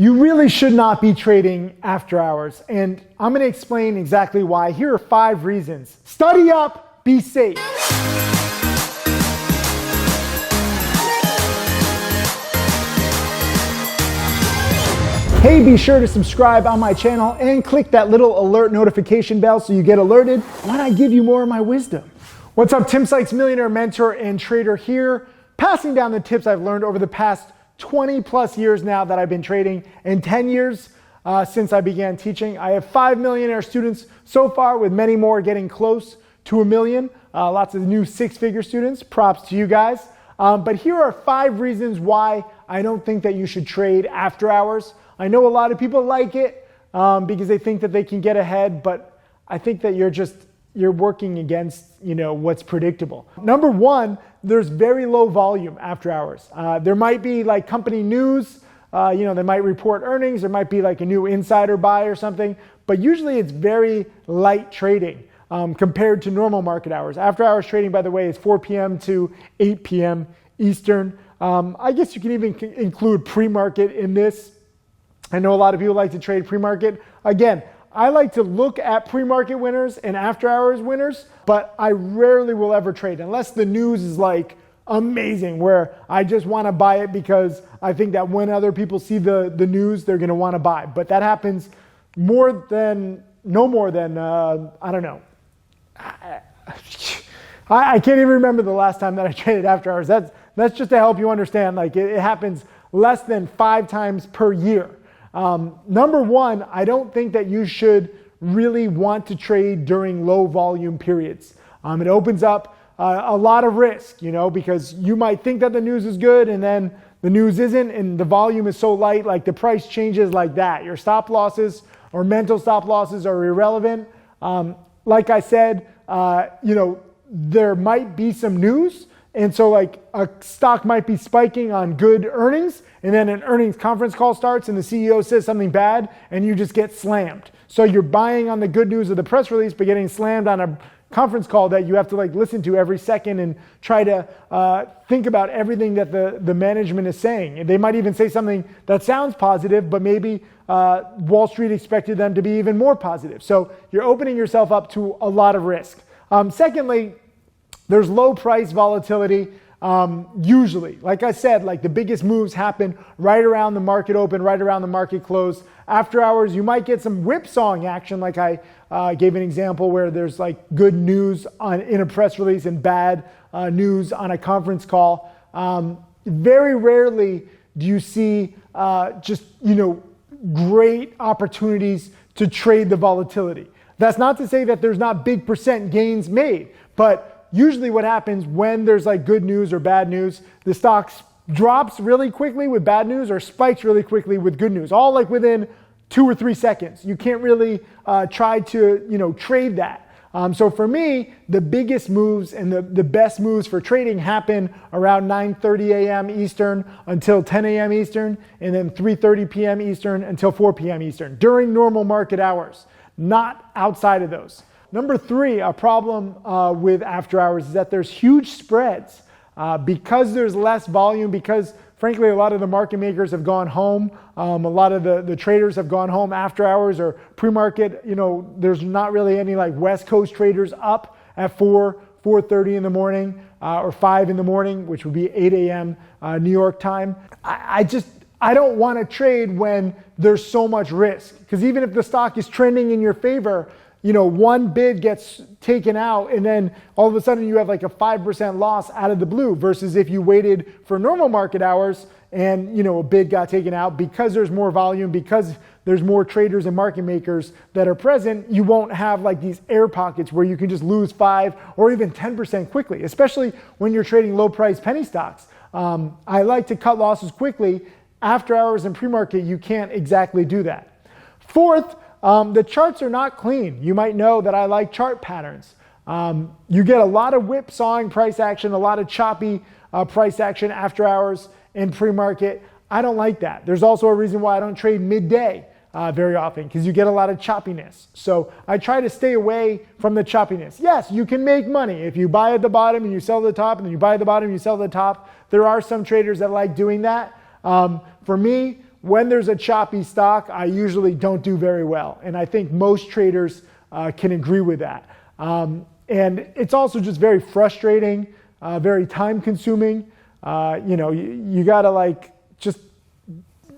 You really should not be trading after hours, and I'm going to explain exactly why. Here are 5 reasons. Study up, be safe. Hey, be sure to subscribe on my channel and click that little alert notification bell so you get alerted when I give you more of my wisdom. What's up, Tim Sykes, millionaire mentor and trader here, passing down the tips I've learned over the past 20 plus years now that I've been trading, and 10 years since I began teaching. I have 5 millionaire students so far, with many more getting close to a million. Lots of new 6-figure students. Props to you guys. But here are 5 reasons why I don't think that you should trade after hours. I know a lot of people like it because they think that they can get ahead, but I think that you're working against, what's predictable. Number 1, there's very low volume after hours. There might be like company news, they might report earnings, there might be like a new insider buy or something, but usually it's very light trading compared to normal market hours. After hours trading, by the way, is 4 p.m. to 8 p.m. Eastern. I guess you can even include pre-market in this. I know a lot of people like to trade pre-market. Again, I like to look at pre-market winners and after hours winners, but I rarely will ever trade unless the news is like amazing, where I just want to buy it because I think that when other people see the news, they're going to want to buy. But that happens no more than, I don't know. I can't even remember the last time that I traded after hours. That's just to help you understand, like it happens less than 5 times per year. Number 1, I don't think that you should really want to trade during low volume periods. It opens up a lot of risk, because you might think that the news is good and then the news isn't, and the volume is so light, like the price changes like that. Your stop losses or mental stop losses are irrelevant. Like I said, there might be some news. And so like a stock might be spiking on good earnings, and then an earnings conference call starts and the CEO says something bad and you just get slammed. So you're buying on the good news of the press release, but getting slammed on a conference call that you have to like listen to every second and try to think about everything that the management is saying. They might even say something that sounds positive, but maybe Wall Street expected them to be even more positive. So you're opening yourself up to a lot of risk. Secondly, there's low price volatility. Usually, like I said, like the biggest moves happen right around the market open, right around the market close. After hours, you might get some whipsawing action, like I gave an example where there's like good news in a press release and bad news on a conference call. Very rarely do you see great opportunities to trade the volatility. That's not to say that there's not big percent gains made, but usually what happens when there's like good news or bad news, the stock drops really quickly with bad news or spikes really quickly with good news, all like within 2 or 3 seconds. You can't really try to trade that. So for me, the biggest moves and the best moves for trading happen around 9:30 a.m. Eastern until 10 a.m. Eastern, and then 3:30 p.m. Eastern until 4 p.m. Eastern during normal market hours, not outside of those. Number 3, a problem with after hours is that there's huge spreads. Because there's less volume, because frankly a lot of the market makers have gone home, a lot of the traders have gone home after hours or pre-market, there's not really any like West Coast traders up at 4:30 in the morning or 5 in the morning, which would be 8 a.m. New York time. I don't want to trade when there's so much risk, because even if the stock is trending in your favor, one bid gets taken out and then all of a sudden you have like a 5% loss out of the blue, versus if you waited for normal market hours and a bid got taken out, because there's more volume, because there's more traders and market makers that are present, you won't have like these air pockets where you can just lose 5 or even 10% quickly, especially when you're trading low price penny stocks. I like to cut losses quickly. After hours and pre-market, you can't exactly do that. Fourth, the charts are not clean. You might know that I like chart patterns. You get a lot of whipsawing price action, a lot of choppy price action after hours and pre-market. I don't like that. There's also a reason why I don't trade midday very often, because you get a lot of choppiness. So I try to stay away from the choppiness. Yes, you can make money if you buy at the bottom and you sell at the top, and then you buy at the bottom and you sell at the top. There are some traders that like doing that. For me, when there's a choppy stock, I usually don't do very well. And I think most traders can agree with that. And it's also just very frustrating, very time consuming. You gotta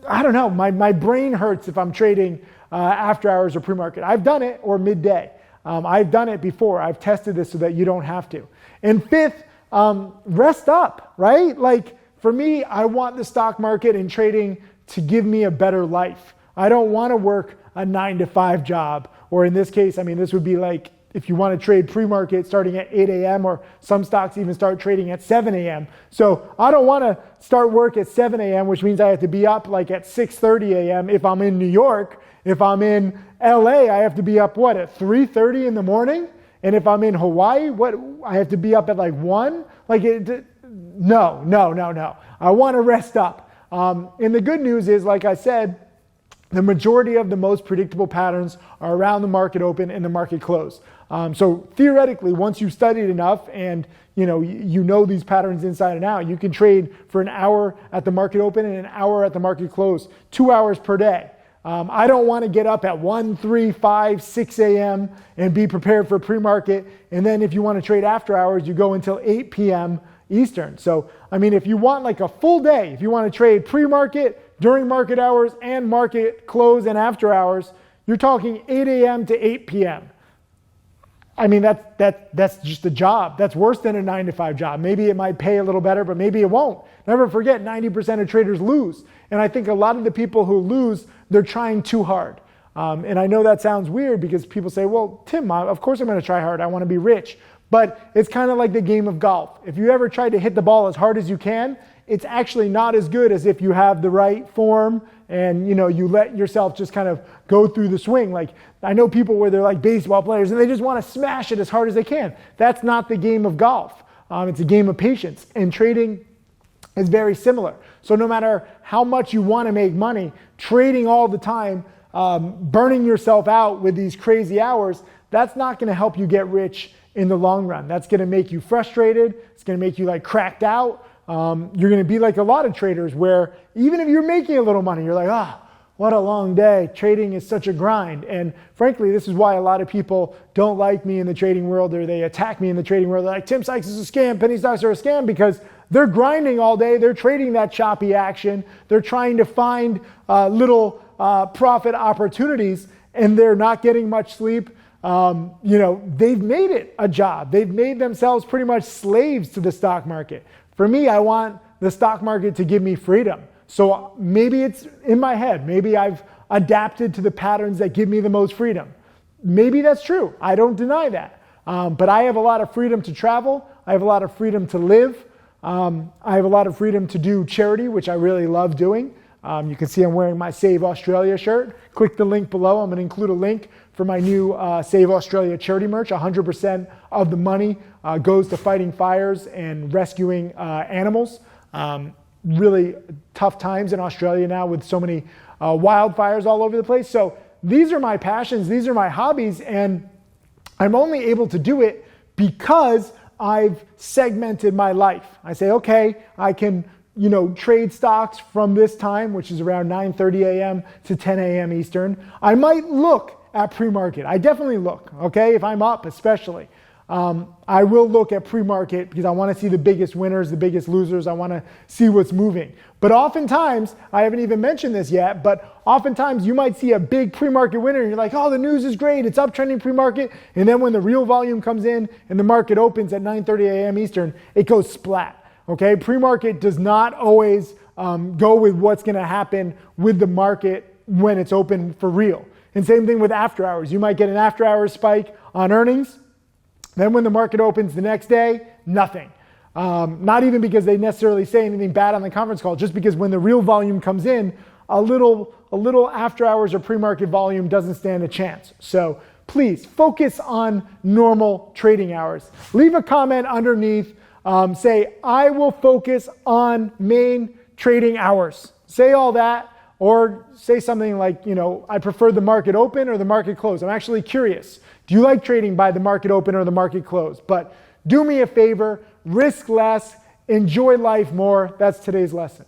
I don't know, my brain hurts if I'm trading after hours or pre-market. I've done it, or midday. I've done it before. I've tested this so that you don't have to. And fifth, rest up, right? Like for me, I want the stock market and trading to give me a better life. I don't want to work a 9-to-5 job, or in this case, this would be like if you want to trade pre-market starting at 8 a.m. or some stocks even start trading at 7 a.m. So I don't want to start work at 7 a.m., which means I have to be up like at 6:30 a.m. if I'm in New York. If I'm in LA, I have to be up, at 3:30 in the morning? And if I'm in Hawaii, I have to be up at like 1? No. I want to rest up. And the good news is, like I said, the majority of the most predictable patterns are around the market open and the market close. So theoretically, once you've studied enough and you know these patterns inside and out, you can trade for an hour at the market open and an hour at the market close, 2 hours per day. I don't want to get up at 1, 3, 5, 6 a.m. and be prepared for pre-market. And then if you want to trade after hours, you go until 8 p.m. Eastern. So, if you want like a full day, if you want to trade pre-market, during market hours, and market close and after hours, you're talking 8 a.m. to 8 p.m. That's just a job. That's worse than a 9-to-5 job. Maybe it might pay a little better, but maybe it won't. Never forget, 90% of traders lose. And I think a lot of the people who lose, they're trying too hard. And I know that sounds weird because people say, well, Tim, of course I'm going to try hard. I want to be rich. But it's kind of like the game of golf. If you ever try to hit the ball as hard as you can, it's actually not as good as if you have the right form and you let yourself just kind of go through the swing. Like I know people where they're like baseball players and they just want to smash it as hard as they can. That's not the game of golf. It's a game of patience, and trading is very similar. So no matter how much you want to make money, trading all the time, burning yourself out with these crazy hours, that's not going to help you get rich in the long run. That's going to make you frustrated. It's going to make you like cracked out. You're going to be like a lot of traders where even if you're making a little money, you're like, what a long day. Trading is such a grind. And frankly, this is why a lot of people don't like me in the trading world, or they attack me in the trading world. They're like, Tim Sykes is a scam. Penny stocks are a scam, because they're grinding all day. They're trading that choppy action. They're trying to find little profit opportunities, and they're not getting much sleep. They've made it a job. They've made themselves pretty much slaves to the stock market. For me, I want the stock market to give me freedom. So maybe it's in my head. Maybe I've adapted to the patterns that give me the most freedom. Maybe that's true. I don't deny that. But I have a lot of freedom to travel. I have a lot of freedom to live. I have a lot of freedom to do charity, which I really love doing. You can see I'm wearing my Save Australia shirt. Click the link below. I'm going to include a link for my new Save Australia charity merch. 100% of the money goes to fighting fires and rescuing animals. Really tough times in Australia now with so many wildfires all over the place. So these are my passions. These are my hobbies. And I'm only able to do it because I've segmented my life. I say, okay, I can trade stocks from this time, which is around 9:30 a.m. to 10 a.m. Eastern. I might look at pre-market. I definitely look, okay? If I'm up especially. I will look at pre-market because I want to see the biggest winners, the biggest losers. I want to see what's moving. But oftentimes, I haven't even mentioned this yet, but oftentimes you might see a big pre-market winner and you're like, oh, the news is great. It's uptrending pre-market. And then when the real volume comes in and the market opens at 9:30 a.m. Eastern, it goes splat. Okay, pre-market does not always go with what's going to happen with the market when it's open for real. And same thing with after hours. You might get an after hours spike on earnings. Then when the market opens the next day, nothing. Not even because they necessarily say anything bad on the conference call, just because when the real volume comes in, a little after hours or pre-market volume doesn't stand a chance. So please focus on normal trading hours. Leave a comment underneath. Say, I will focus on main trading hours. Say all that, or say something like, I prefer the market open or the market close. I'm actually curious. Do you like trading by the market open or the market close? But do me a favor, risk less, enjoy life more. That's today's lesson.